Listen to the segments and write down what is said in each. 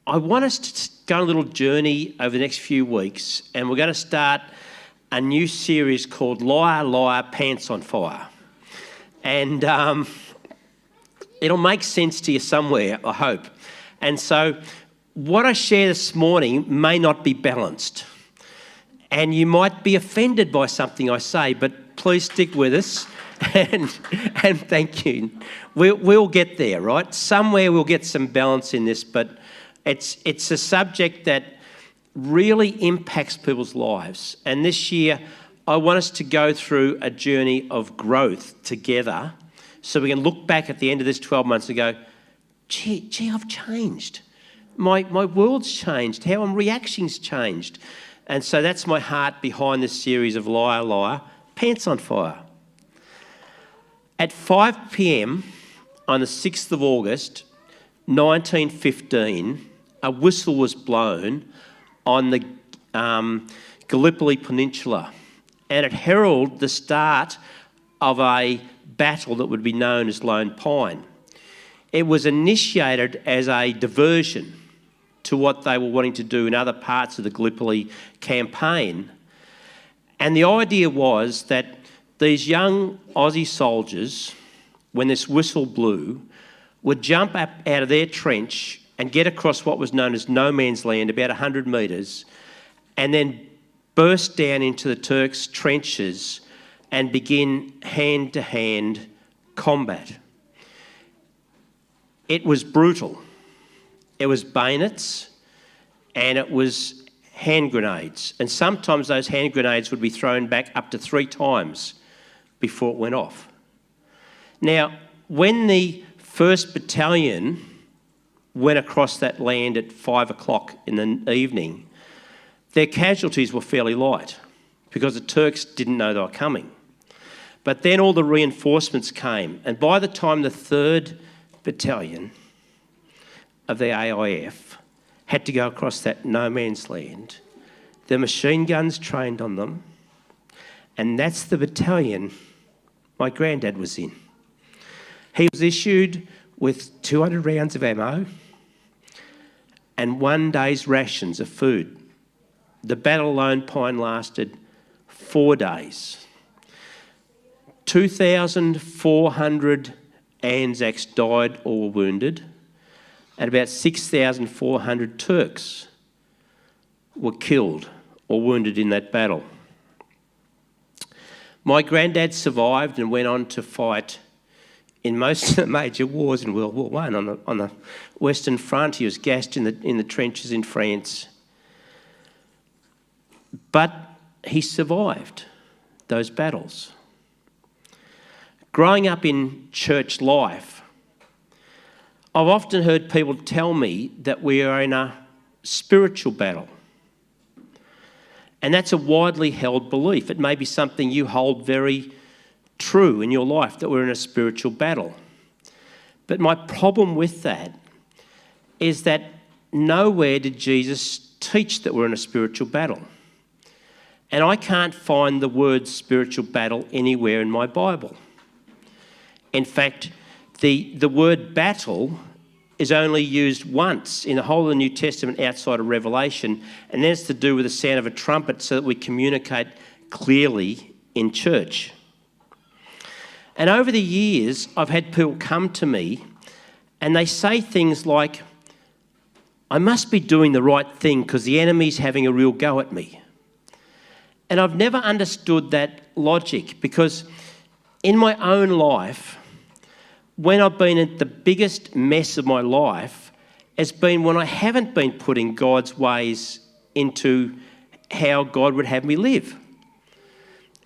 I want us to go on a little journey over the next few weeks, and we're going to start a new series called Liar, Liar, Pants on Fire. And it'll make sense to you somewhere, I hope. And so what I share this morning may not be balanced. And you might be offended by something I say, but please stick with us and thank you. We'll get there, right? Somewhere we'll get some balance in this, but it's a subject that really impacts people's lives. And this year, I want us to go through a journey of growth together so we can look back at the end of this 12 months and go, gee, I've changed. My world's changed. How I'm reacting's changed. And so that's my heart behind this series of Liar, Liar, Pants on Fire. At 5 p.m. on the 6th of August, 1915, a whistle was blown on the Gallipoli Peninsula, and it heralded the start of a battle that would be known as Lone Pine. It was initiated as a diversion to what they were wanting to do in other parts of the Gallipoli campaign. And the idea was that these young Aussie soldiers, when this whistle blew, would jump up out of their trench and get across what was known as no man's land, about 100 metres, and then burst down into the Turks' trenches and begin hand-to-hand combat. It was brutal. It was bayonets and it was hand grenades. And sometimes those hand grenades would be thrown back up to 3 times before it went off. Now, when the 1st Battalion went across that land at 5 o'clock in the evening, their casualties were fairly light because the Turks didn't know they were coming. But then all the reinforcements came, and by the time the 3rd Battalion of the AIF had to go across that no man's land, the machine guns trained on them, and that's the battalion my granddad was in. He was issued with 200 rounds of ammo and 1 day's rations of food. The Battle of Lone Pine lasted 4 days. 2,400 Anzacs died or were wounded, and about 6,400 Turks were killed or wounded in that battle. My granddad survived and went on to fight in most of the major wars in World War I. On the Western Front, he was gassed in the trenches in France. But he survived those battles. Growing up in church life, I've often heard people tell me that we are in a spiritual battle. And that's a widely held belief. It may be something you hold very true in your life, that we're in a spiritual battle. But my problem with that is that nowhere did Jesus teach that we're in a spiritual battle. And I can't find the word spiritual battle anywhere in my Bible. In fact, the word battle is only used once in the whole of the New Testament outside of Revelation, and that's to do with the sound of a trumpet so that we communicate clearly in church. And over the years, I've had people come to me and they say things like, I must be doing the right thing because the enemy's having a real go at me. And I've never understood that logic, because in my own life, when I've been in the biggest mess of my life has been when I haven't been putting God's ways into how God would have me live.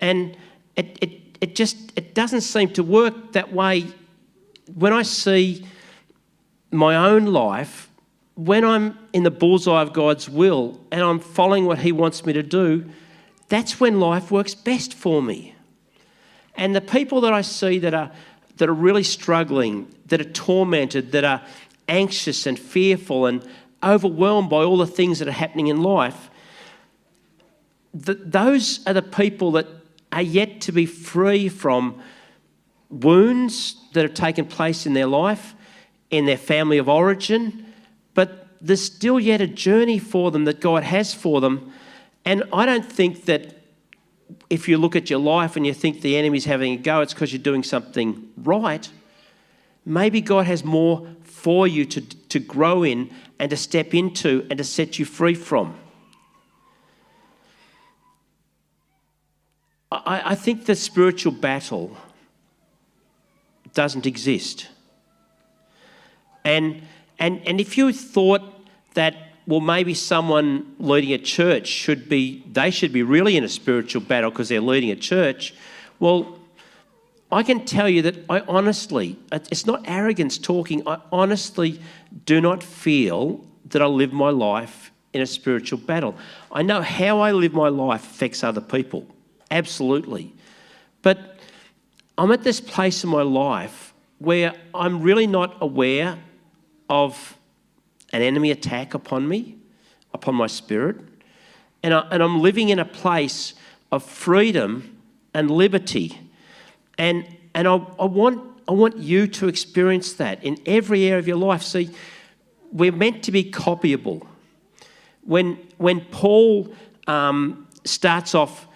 And it doesn't seem to work that way. When I see my own life, when I'm in the bullseye of God's will and I'm following what he wants me to do, that's when life works best for me. And the people that I see that are really struggling, that are tormented, that are anxious and fearful and overwhelmed by all the things that are happening in life, those are the people that are yet to be free from wounds that have taken place in their life, in their family of origin, but there's still yet a journey for them that God has for them. And I don't think that if you look at your life and you think the enemy's having a go, it's because you're doing something right. Maybe God has more for you to grow in and to step into and to set you free from. I think the spiritual battle doesn't exist. And if you thought that, well, maybe someone leading a church should be really in a spiritual battle because they're leading a church, well, I can tell you that I honestly, it's not arrogance talking, I honestly do not feel that I live my life in a spiritual battle. I know how I live my life affects other people, absolutely. But I'm at this place in my life where I'm really not aware of an enemy attack upon me, upon my spirit, and I'm living in a place of freedom and liberty. And I want you to experience that in every area of your life. See, we're meant to be copyable. When Paul starts off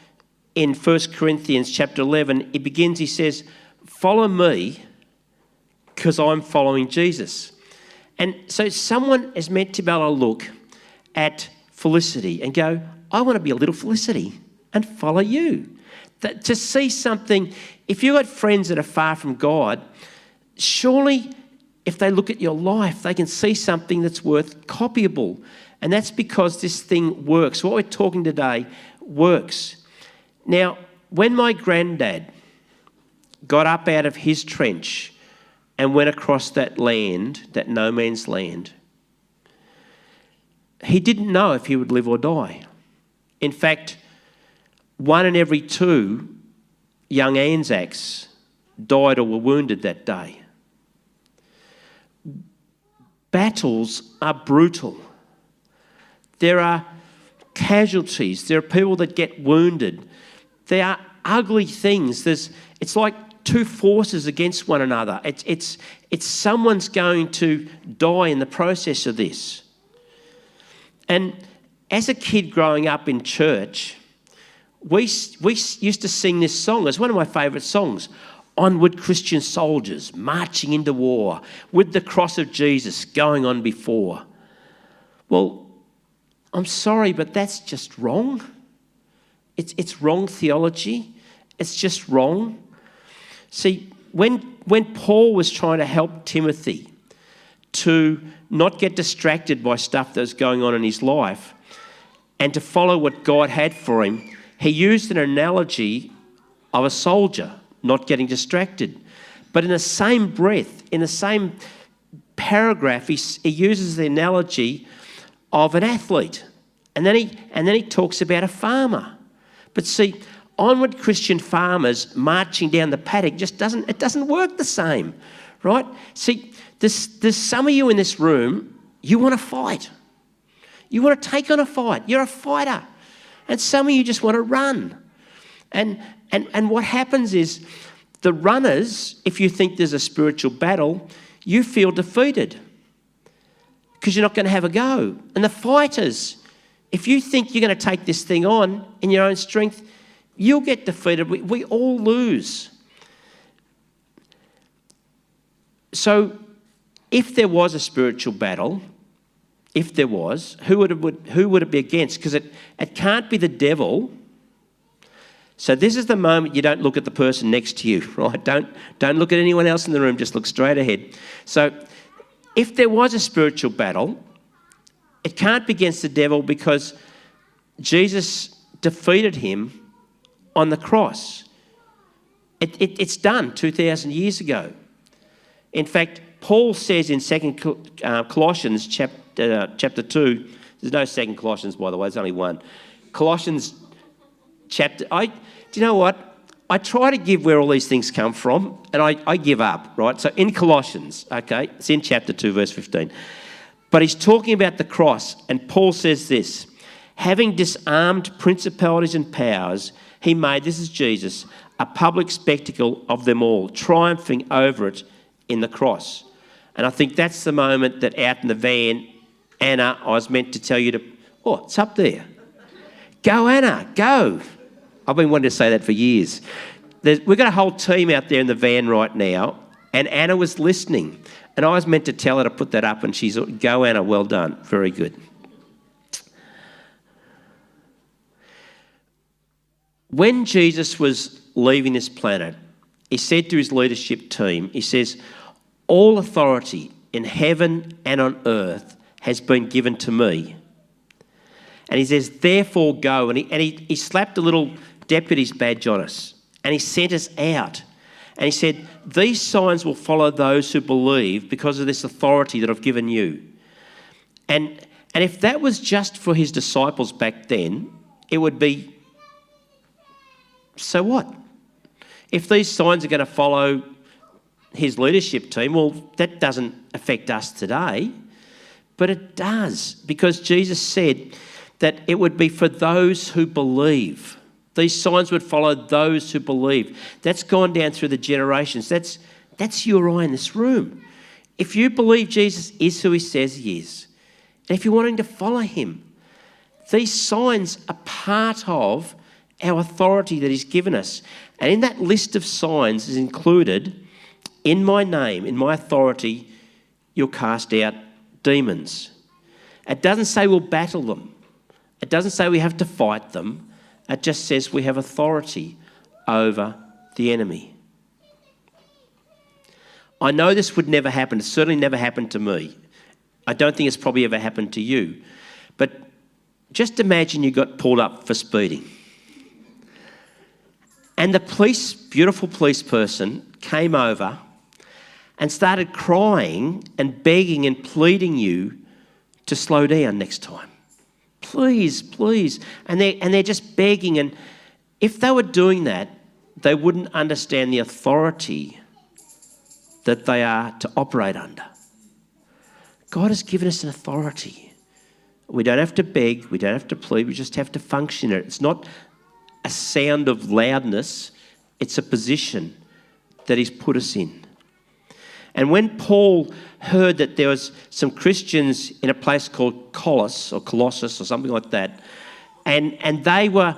in 1 Corinthians chapter 11, he says, "Follow me because I'm following Jesus." And so someone is meant to be able to look at Felicity and go, "I want to be a little Felicity and follow you." To see something, if you've got friends that are far from God, surely if they look at your life, they can see something that's worth copyable. And that's because this thing works. What we're talking today works. Now, when my granddad got up out of his trench and went across that land, that no man's land, he didn't know if he would live or die. In fact, 1 in every 2 young Anzacs died or were wounded that day. Battles are brutal. There are casualties. There are people that get wounded. There are ugly things. It's like two forces against one another. It's someone's going to die in the process of this. And as a kid growing up in church, we used to sing this song. It's one of my favourite songs. "Onward, Christian soldiers, marching into war, with the cross of Jesus going on before." Well, I'm sorry, but that's just wrong. It's wrong theology. It's just wrong. See, when Paul was trying to help Timothy to not get distracted by stuff that was going on in his life and to follow what God had for him, he used an analogy of a soldier not getting distracted. But in the same breath, in the same paragraph, he uses the analogy of an athlete. And then he talks about a farmer. But see, onward Christian farmers marching down the paddock it doesn't work the same, right? See, there's some of you in this room, you want to fight. You want to take on a fight. You're a fighter. And some of you just want to run. And what happens is the runners, if you think there's a spiritual battle, you feel defeated because you're not going to have a go. And the fighters, if you think you're going to take this thing on in your own strength, you'll get defeated. We all lose. So if there was a spiritual battle, if there was, who would it be against? Because it can't be the devil. So this is the moment you don't look at the person next to you, right? Don't look at anyone else in the room, just look straight ahead. So if there was a spiritual battle, it can't be against the devil because Jesus defeated him on the cross. It's done 2,000 years ago. In fact, Paul says in 2 Colossians chapter 2, there's no 2 Colossians, by the way, there's only one. Colossians chapter, do you know what? I try to give where all these things come from, and I give up, right? So in Colossians, okay, it's in chapter 2, verse 15. But he's talking about the cross, and Paul says this, having disarmed principalities and powers, he made, this is Jesus, a public spectacle of them all, triumphing over it in the cross. And I think that's the moment that out in the van, Anna, I was meant to tell you to... Oh, it's up there. Go, Anna, go. I've been wanting to say that for years. We've got a whole team out there in the van right now, and Anna was listening. And I was meant to tell her to put that up, and she's, go, Anna, well done. Very good. When Jesus was leaving this planet, he said to his leadership team, he says, all authority in heaven and on earth has been given to me. And he says, therefore go. And he slapped a little deputy's badge on us. And he sent us out. And he said, these signs will follow those who believe because of this authority that I've given you. And if that was just for his disciples back then, it would be, so what? If these signs are going to follow his leadership team, well, that doesn't affect us today. But it does, because Jesus said that it would be for those who believe. These signs would follow those who believe. That's gone down through the generations. That's you or I in this room. If you believe Jesus is who he says he is, and if you're wanting to follow him, these signs are part of our authority that he's given us. And in that list of signs is included, in my name, in my authority, you'll cast out demons. It doesn't say we'll battle them. It doesn't say we have to fight them. It just says we have authority over the enemy. I know this would never happen. It certainly never happened to me. I don't think it's probably ever happened to you. But just imagine you got pulled up for speeding. And the beautiful police person came over and started crying and begging and pleading you to slow down next time. Please, please. And they're just begging. And if they were doing that, they wouldn't understand the authority that they are to operate under. God has given us an authority. We don't have to beg. We don't have to plead. We just have to function in it. It's not a sound of loudness. It's a position that he's put us in. And when Paul heard that there was some Christians in a place called Colossus or something like that, and they were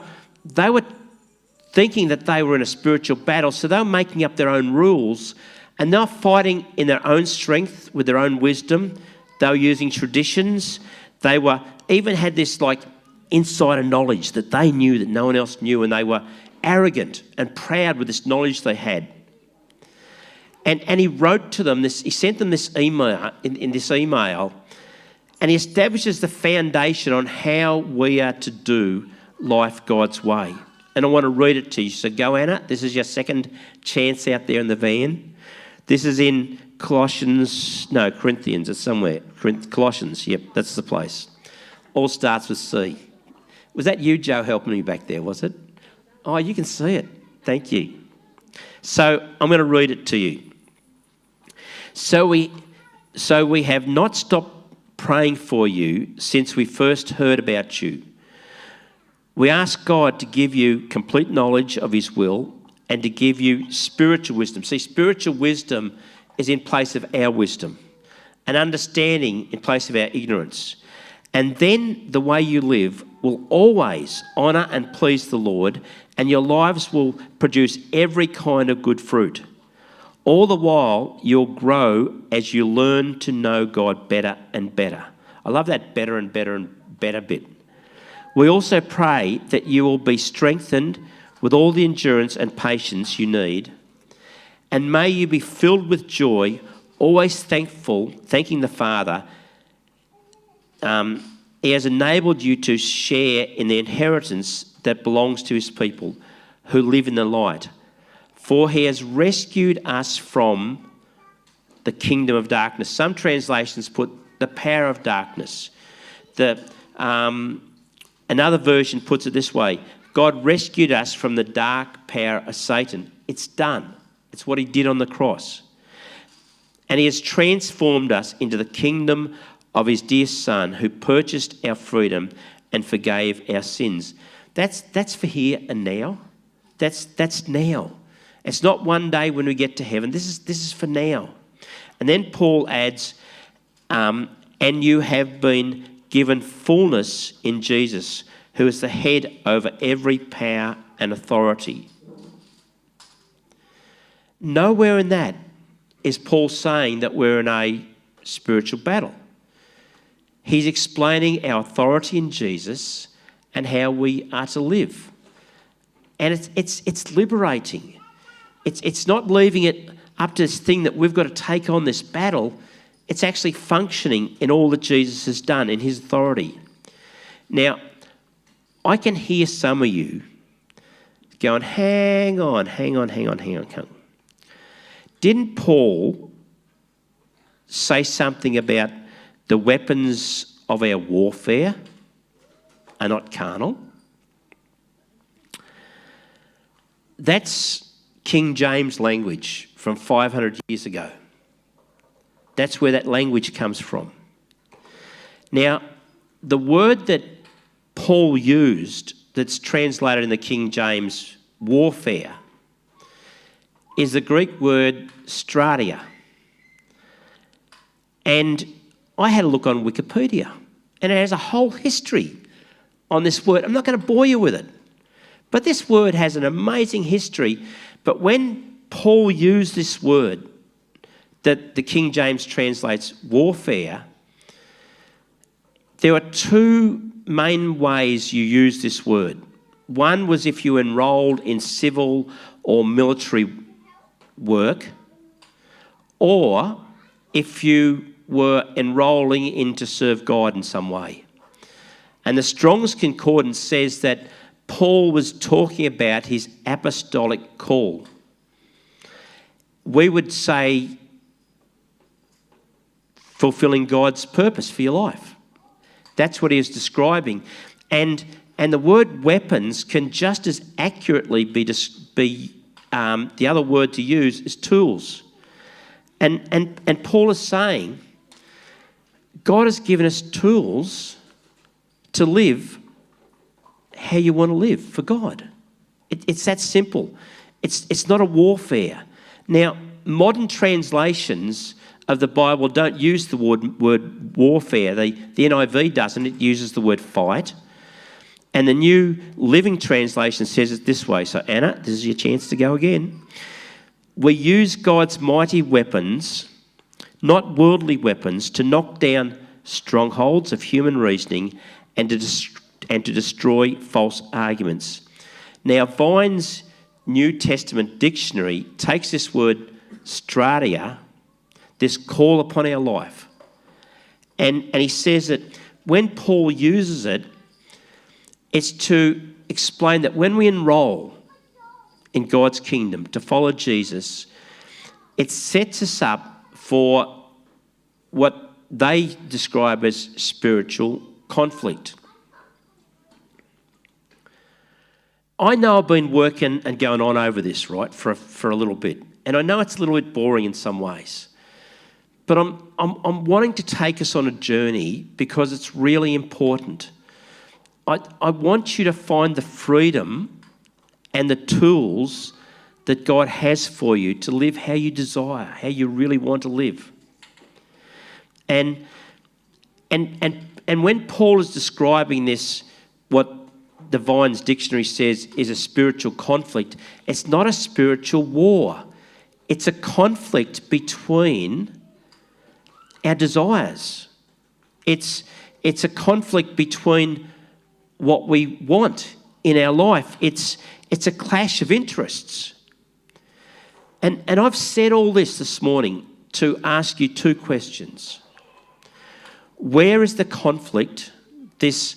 thinking that they were in a spiritual battle, so they were making up their own rules, and they were fighting in their own strength with their own wisdom. They were using traditions. They even had this like insider knowledge that they knew that no one else knew, and they were arrogant and proud with this knowledge they had. And he wrote to them he sent them this email, in this email, and he establishes the foundation on how we are to do life God's way. And I want to read it to you. So go, Anna. This is your second chance out there in the van. This is in Corinthians. It's somewhere. Colossians. Yep, that's the place. All starts with C. Was that you, Joe, helping me back there, was it? Oh, you can see it. Thank you. So I'm going to read it to you. So we have not stopped praying for you since we first heard about you. We ask God to give you complete knowledge of his will and to give you spiritual wisdom. See, spiritual wisdom is in place of our wisdom, and understanding in place of our ignorance. And then the way you live will always honour and please the Lord, and your lives will produce every kind of good fruit. All the while, you'll grow as you learn to know God better and better. I love that better and better and better bit. We also pray that you will be strengthened with all the endurance and patience you need, and may you be filled with joy, always thanking the Father. He has enabled you to share in the inheritance that belongs to his people who live in the light. For he has rescued us from the kingdom of darkness. Some translations put the power of darkness. Another version puts it this way: God rescued us from the dark power of Satan. It's done. It's what he did on the cross. And he has transformed us into the kingdom of his dear Son, who purchased our freedom and forgave our sins. That's for here and now. That's now. It's not one day when we get to heaven. This is for now. And then Paul adds, and you have been given fullness in Jesus, who is the head over every power and authority. Nowhere in that is Paul saying that we're in a spiritual battle. He's explaining our authority in Jesus and how we are to live. And it's liberating. It's not leaving it up to this thing that we've got to take on this battle. It's actually functioning in all that Jesus has done in his authority. Now, I can hear some of you going, hang on. Didn't Paul say something about the weapons of our warfare are not carnal? That's King James language from 500 years ago. That's where that language comes from. Now, the word that Paul used that's translated in the King James warfare is the Greek word stratia. And I had a look on Wikipedia, and it has a whole history on this word. I'm not going to bore you with it, but this word has an amazing history. But when Paul used this word that the King James translates warfare, there are two main ways you use this word. One was if you enrolled in civil or military work, or if you were enrolling in to serve God in some way. And the Strong's Concordance says that Paul was talking about his apostolic call. We would say fulfilling God's purpose for your life. That's what he is describing. And the word weapons can just as accurately be the other word to use is tools. And Paul is saying God has given us tools to live how you want to live for God. It's that simple. It's not a warfare. Now, modern translations of the Bible don't use the word warfare. The NIV doesn't. It uses the word fight. And the New Living Translation says it this way. So, Anna, this is your chance to go again. We use God's mighty weapons, not worldly weapons, to knock down strongholds of human reasoning and to destroy false arguments. Now, Vine's New Testament dictionary takes this word stratia, this call upon our life, and he says that when Paul uses it, it's to explain that when we enroll in God's kingdom to follow Jesus, it sets us up for what they describe as spiritual conflict. I know I've been working and going on over this, right, for a little bit. And I know it's a little bit boring in some ways. But I'm wanting to take us on a journey because it's really important. I want you to find the freedom and the tools that God has for you to live how you desire, how you really want to live. And when Paul is describing this, what the Vine's dictionary says is a spiritual conflict, it's not a spiritual war. It's a conflict between our desires. It's a conflict between what we want in our life. It's a clash of interests. And I've said all this morning to ask you two questions. Where is the conflict, this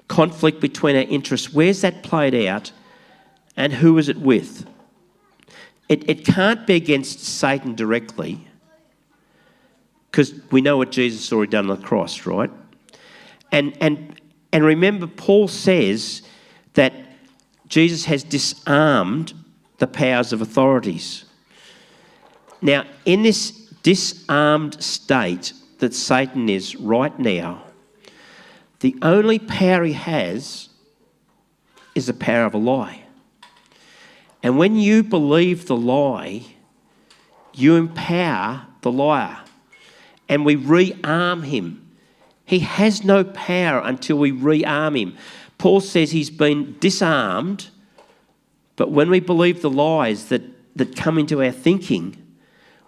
conflict between our interests, where's that played out, and who is it with? It can't be against Satan directly, because we know what Jesus has already done on the cross, right? And remember, Paul says that Jesus has disarmed the powers of authorities. Now, in this disarmed state that Satan is right now, the only power he has is the power of a lie. And when you believe the lie, you empower the liar. And we rearm him He has no power until we rearm him. Paul says he's been disarmed, but when we believe the lies that come into our thinking,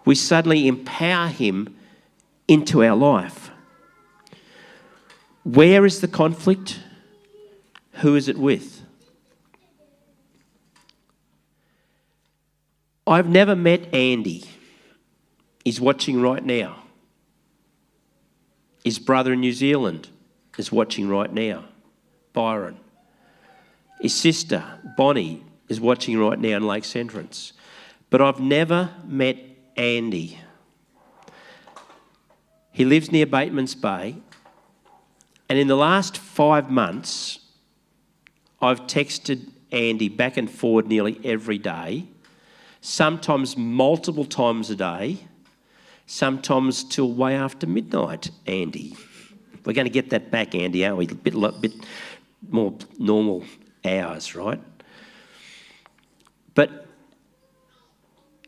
we suddenly empower him into our life. Where is the conflict? Who is it with? I've never met Andy. He's watching right now. His brother in New Zealand is watching right now, Byron. His sister, Bonnie, is watching right now in Lakes Entrance. But I've never met Andy. He lives near Bateman's Bay. And in the last 5 months, I've texted Andy back and forward nearly every day, sometimes multiple times a day, sometimes till way after midnight, Andy. We're going to get that back, Andy, aren't we? A bit more normal hours, right? But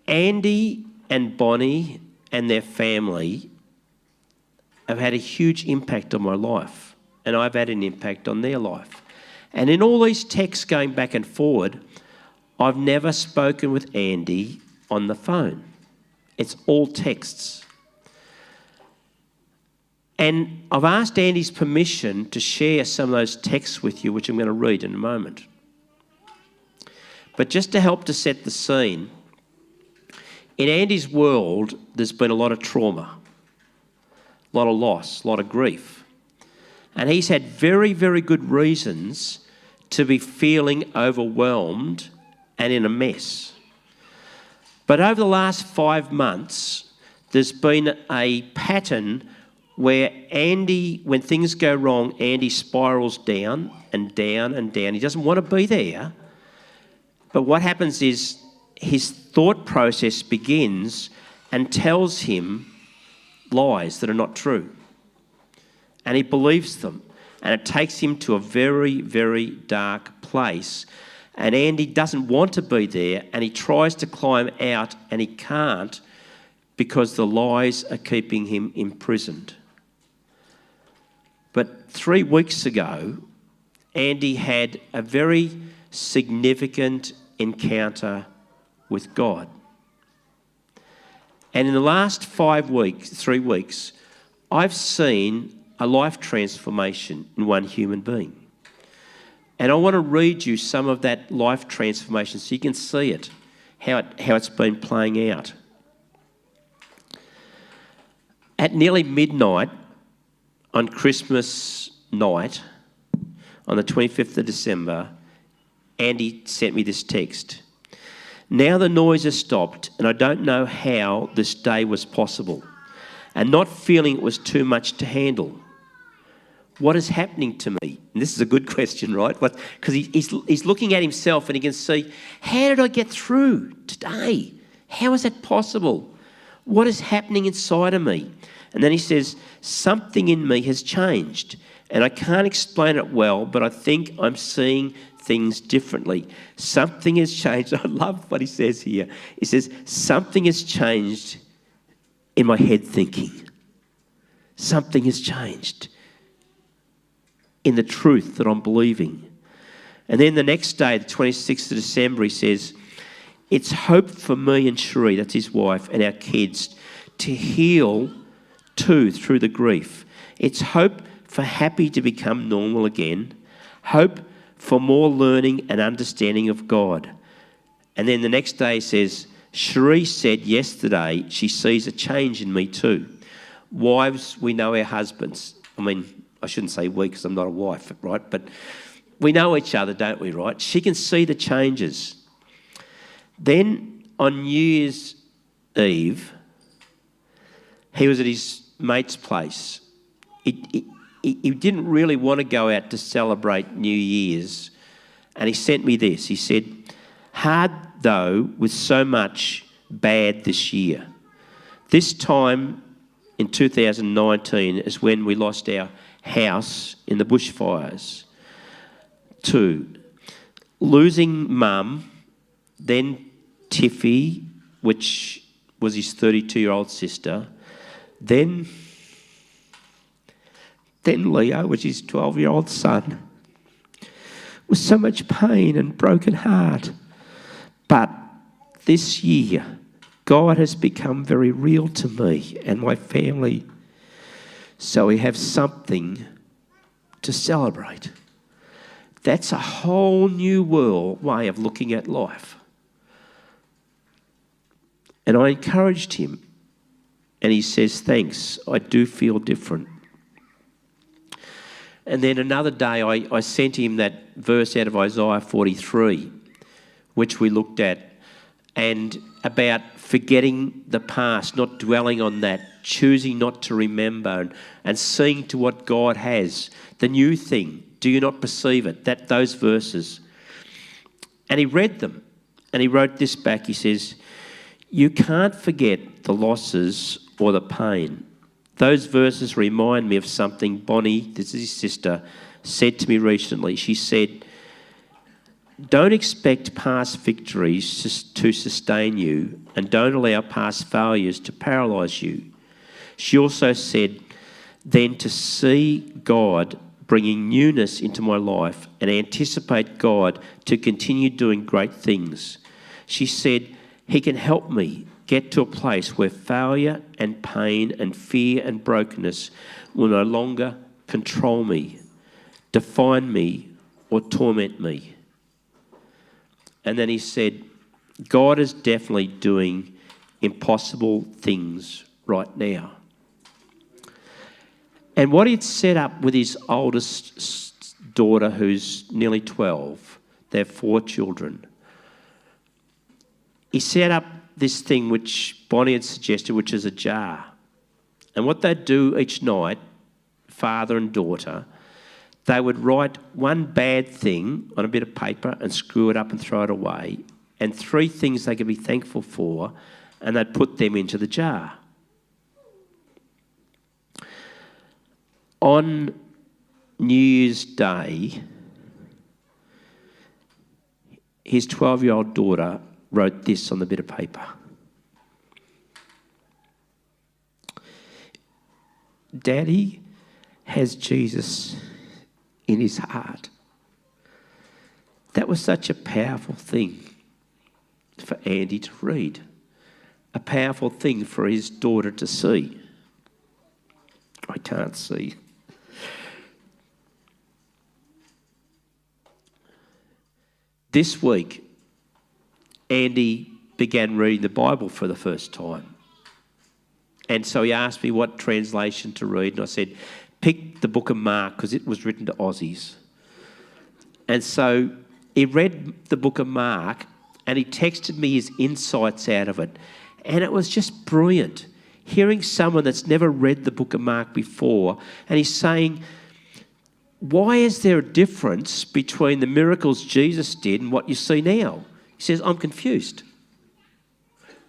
Andy and Bonnie and their family have had a huge impact on my life, and I've had an impact on their life. And in all these texts going back and forward, I've never spoken with Andy on the phone. It's all texts. And I've asked Andy's permission to share some of those texts with you, which I'm going to read in a moment. But just to help to set the scene, in Andy's world, there's been a lot of trauma, a lot of loss, a lot of grief. And he's had very, very good reasons to be feeling overwhelmed and in a mess. But over the last 5 months, there's been a pattern where Andy, when things go wrong, Andy spirals down and down and down. He doesn't want to be there. But what happens is his thought process begins and tells him lies that are not true. And he believes them. And it takes him to a very, very dark place. And Andy doesn't want to be there, and he tries to climb out, and he can't because the lies are keeping him imprisoned. But 3 weeks ago, Andy had a very significant encounter with God. And in the last 3 weeks, I've seen a life transformation in one human being. And I want to read you some of that life transformation so you can see it, how it's been playing out. At nearly midnight on Christmas night, on the 25th of December, Andy sent me this text. Now the noise has stopped, and I don't know how this day was possible, and not feeling it was too much to handle. What is happening to me? And this is a good question, right? Because he's looking at himself and he can see, how did I get through today? How is that possible? What is happening inside of me? And then he says, something in me has changed, and I can't explain it well, but I think I'm seeing things differently. Something has changed. I love what he says here. He says, something has changed in my head thinking. Something has changed in the truth that I'm believing. And then the next day, the 26th of December, he says, it's hope for me and Cherie, that's his wife, and our kids, to heal too through the grief. It's hope for happy to become normal again. Hope for more learning and understanding of God. And then the next day he says, Cherie said yesterday she sees a change in me too. Wives, we know our husbands. I shouldn't say we because I'm not a wife, right? But we know each other, don't we, right? She can see the changes. Then on New Year's Eve, he was at his mate's place. He didn't really want to go out to celebrate New Year's. And he sent me this. He said, hard though, with so much bad this year. This time in 2019 is when we lost our house in the bushfires. 2, losing mum, then Tiffy, which was his 32-year-old sister, then Then Leo, which is his 12-year-old son, with so much pain and broken heart. But this year, God has become very real to me and my family, so we have something to celebrate. That's a whole new way of looking at life. And I encouraged him, and he says, thanks, I do feel different. And then another day I sent him that verse out of Isaiah 43, which we looked at, and about forgetting the past, not dwelling on that, choosing not to remember, and seeing to what God has. The new thing, do you not perceive it? Those verses. And he read them, and he wrote this back. He says, you can't forget the losses or the pain. Those verses remind me of something Bonnie, this is his sister, said to me recently. She said, don't expect past victories to sustain you, and don't allow past failures to paralyse you. She also said, then to see God bringing newness into my life and anticipate God to continue doing great things. She said, he can help me get to a place where failure and pain and fear and brokenness will no longer control me, define me, or torment me. And then he said, God is definitely doing impossible things right now. And what he'd set up with his oldest daughter, who's nearly 12, they have 4 children. He set up this thing which Bonnie had suggested, which is a jar. And what they'd do each night, father and daughter, they would write one bad thing on a bit of paper and screw it up and throw it away, and 3 things they could be thankful for, and they'd put them into the jar. On New Year's Day, his 12-year-old daughter wrote this on the bit of paper. Daddy has Jesus in his heart. That was such a powerful thing for Andy to read, a powerful thing for his daughter to see. I can't see. This week, Andy began reading the Bible for the first time. And so he asked me what translation to read, and I said, pick the book of Mark, because it was written to Aussies. And so he read the book of Mark, and he texted me his insights out of it. And it was just brilliant, hearing someone that's never read the book of Mark before, and he's saying, why is there a difference between the miracles Jesus did and what you see now? He says, I'm confused.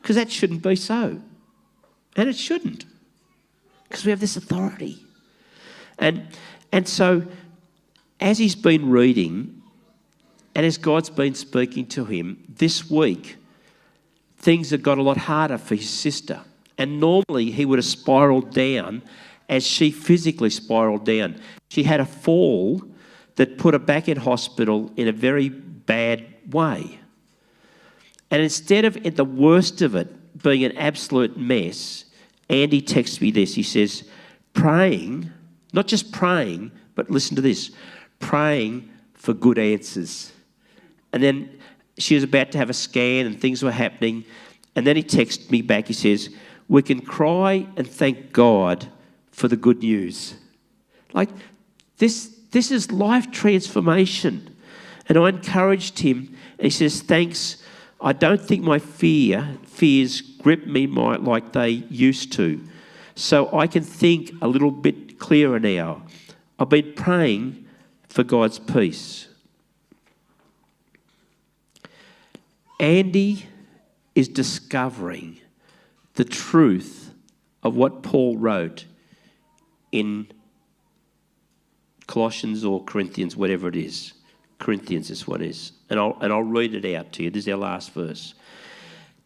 Because that shouldn't be so. And it shouldn't. Because we have this authority. And so, as he's been reading, and as God's been speaking to him, this week, things have got a lot harder for his sister. And normally he would have spiralled down as she physically spiralled down. She had a fall that put her back in hospital in a very bad way. And instead of, at the worst of it, being an absolute mess, Andy texts me this. He says, praying, not just praying, but listen to this, praying for good answers. And then she was about to have a scan and things were happening. And then he texted me back. He says, we can cry and thank God for the good news. Like, this is life transformation. And I encouraged him, and he says, thanks, I don't think my fears grip me like they used to. So I can think a little bit clearer now. I've been praying for God's peace. Andy is discovering the truth of what Paul wrote in Colossians or Corinthians, whatever it is. Corinthians, this one is. And I'll read it out to you. This is our last verse.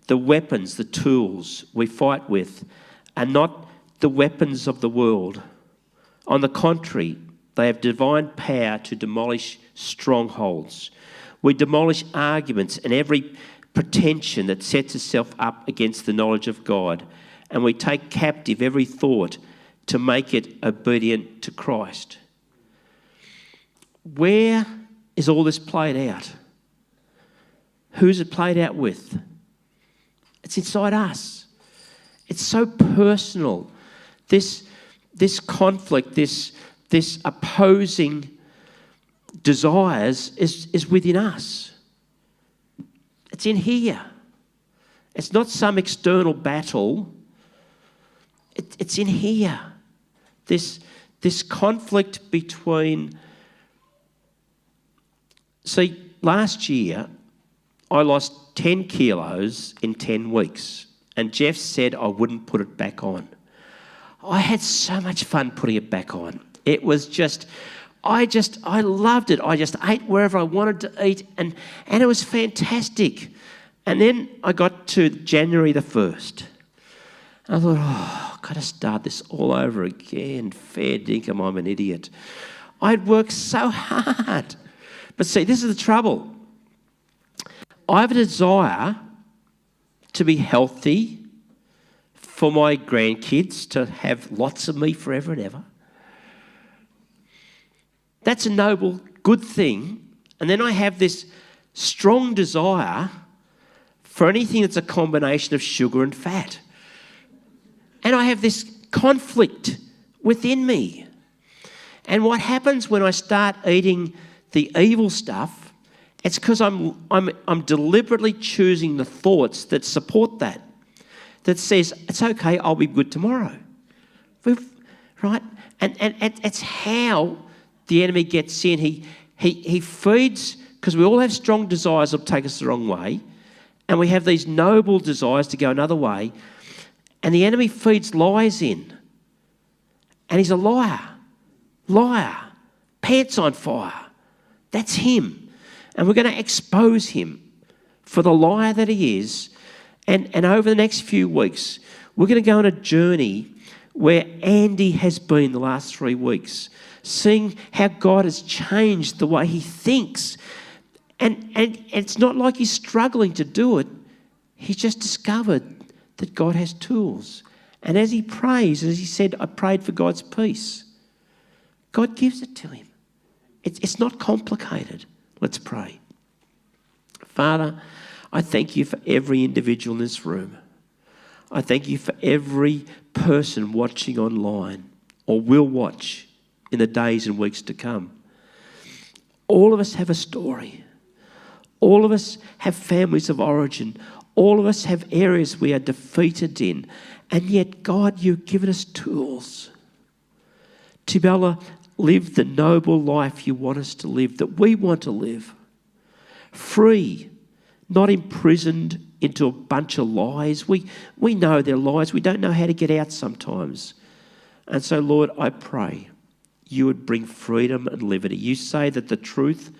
The weapons, the tools we fight with are not the weapons of the world. On the contrary, they have divine power to demolish strongholds. We demolish arguments and every pretension that sets itself up against the knowledge of God, and we take captive every thought to make it obedient to Christ. Where is all this played out? Who's it played out with? It's inside us. It's so personal. This conflict, this opposing desires is within us. It's in here. It's not some external battle. It's in here. This conflict between... See, last year, I lost 10 kilos in 10 weeks, and Jeff said I wouldn't put it back on. I had so much fun putting it back on. It was just, I loved it. I just ate wherever I wanted to eat, and it was fantastic. And then I got to January the 1st. And I thought, I've got to start this all over again. Fair dinkum, I'm an idiot. I'd worked so hard. But see, this is the trouble. I have a desire to be healthy, for my grandkids to have lots of me forever and ever. That's a noble, good thing. And then I have this strong desire for anything that's a combination of sugar and fat. And I have this conflict within me. And what happens when I start eating the evil stuff, it's because I'm deliberately choosing the thoughts that support that says, it's okay, I'll be good tomorrow. Right? And it's how the enemy gets in. He feeds, because we all have strong desires that will take us the wrong way, and we have these noble desires to go another way, and the enemy feeds lies in. And he's a liar, pants on fire. That's him. And we're going to expose him for the liar that he is. And over the next few weeks, we're going to go on a journey where Andy has been the last 3 weeks, seeing how God has changed the way he thinks. And it's not like he's struggling to do it. He's just discovered that God has tools. And as he prays, as he said, I prayed for God's peace, God gives it to him. It's not complicated. Let's pray. Father, I thank you for every individual in this room. I thank you for every person watching online or will watch in the days and weeks to come. All of us have a story. All of us have families of origin. All of us have areas we are defeated in. And yet, God, you've given us tools to be able to live the noble life you want us to live, that we want to live. Free, not imprisoned into a bunch of lies. We know they're lies. We don't know how to get out sometimes. And so, Lord, I pray you would bring freedom and liberty. You say that the truth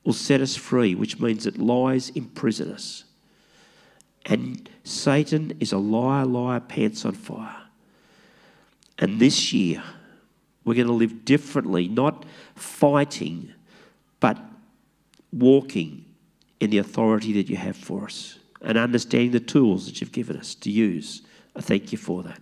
will set us free, which means that lies imprison us. And Satan is a liar, pants on fire. And this year, we're going to live differently, not fighting, but walking in the authority that you have for us and understanding the tools that you've given us to use. I thank you for that.